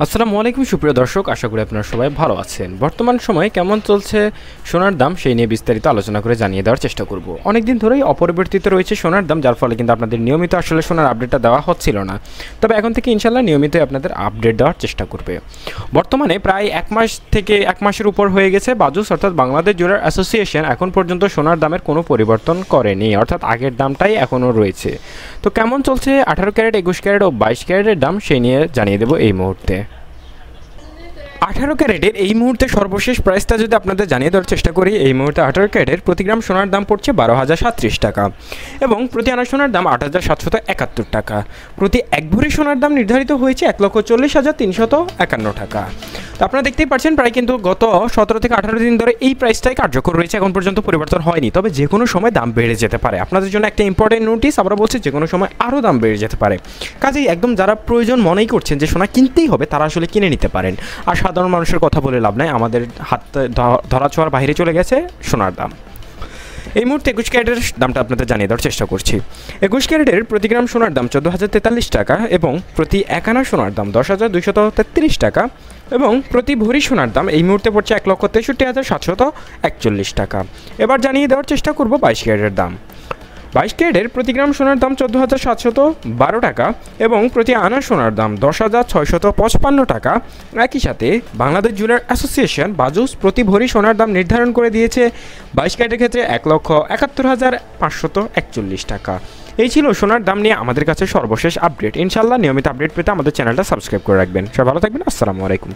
আসসালামু আলাইকুম সুপ্রিয় দর্শক, আশা করি আপনারা সবাই ভালো আছেন। বর্তমান সময়ে কেমন চলছে সোনার দাম সেই নিয়ে বিস্তারিত আলোচনা করে জানিয়ে দেওয়ার চেষ্টা করব। অনেকদিন ধরেই অপরিবর্তিত রয়েছে সোনার দাম, যার ফলে কিন্তু আপনাদের নিয়মিত আসলে সোনার আপডেটটা দেওয়া হচ্ছিল না। তবে এখন থেকে ইনশাল্লাহ নিয়মিতই আপনাদের আপডেট দেওয়ার চেষ্টা করবে। বর্তমানে প্রায় এক মাসের উপর হয়ে গেছে বাজুস অর্থাৎ বাংলাদেশ জুয়েলার অ্যাসোসিয়েশন এখন পর্যন্ত সোনার দামের কোনো পরিবর্তন করেনি, অর্থাৎ আগের দামটাই এখনও রয়েছে। তো কেমন চলছে 18 ক্যারেট, 21 ক্যারেট ও 22 ক্যারেটের দাম সেই নিয়ে জানিয়ে দেবো এই মুহূর্তে। 18 ক্যারেটের এই মুহূর্তে সর্বশেষ প্রাইসটা যদি আপনাদের জানিয়ে দেওয়ার চেষ্টা করি, এই মুহূর্তে 18 ক্যারেটের প্রতি গ্রাম সোনার দাম পড়ছে 12,037 টাকা এবং প্রতি আনা সোনার দাম 8,771 টাকা। প্রতি এক ভরি সোনার দাম নির্ধারিত হয়েছে 1,40,351 টাকা। তো আপনারা দেখতেই পাচ্ছেন প্রায় কিন্তু গত 17 থেকে 18 দিন ধরে এই প্রাইসটাই কার্যকর রয়েছে, এখন পর্যন্ত পরিবর্তন হয়নি। তবে যে কোনো সময় দাম বেড়ে যেতে পারে। আপনাদের জন্য একটা ইম্পর্টেন্ট নোটিস, আমরা বলছি যে কোনো সময় আরও দাম বেড়ে যেতে পারে। কাজেই একদম যারা প্রয়োজন মনেই করছেন যে সোনা কিনতেই হবে, তারা আসলে কিনে নিতে পারেন। আর সাধারণ মানুষের কথা বলে লাভ নাই, আমাদের হাতে ধরা ছোঁয়ার বাইরে চলে গেছে সোনার দাম। এই মুহূর্তে 21 ক্যারেটের দামটা আপনাদের জানিয়ে দেওয়ার চেষ্টা করছি। 21 ক্যারেটের প্রতি গ্রাম সোনার দাম 14,043 টাকা এবং প্রতি এক আনা সোনার দাম 10,233 টাকা এবং প্রতি ভরি সোনার দাম এই মুহূর্তে পড়ছে 1,63,741 টাকা। এবার জানিয়ে দেওয়ার চেষ্টা করব 22 ক্যারেটের দাম। 22 ক্যারেটের প্রতি গ্রাম সোনার দাম 14,712 টাকা এবং প্রতি আনা সোনার দাম 10,655 টাকা। একই সাথে বাংলাদেশ জুয়েলার অ্যাসোসিয়েশন বাজুস প্রতি ভরি সোনার দাম নির্ধারণ করে দিয়েছে 22 ক্যারেটের ক্ষেত্রে 1,71,541 টাকা। এই ছিল সোনার দাম নিয়ে আমাদের কাছে সর্বশেষ আপডেট। ইনশাল্লাহ নিয়মিত আপডেট পেতে আমাদের চ্যানেলটা সাবস্ক্রাইব করে রাখবেন। সবাই ভালো থাকবেন। আসসালামু আলাইকুম।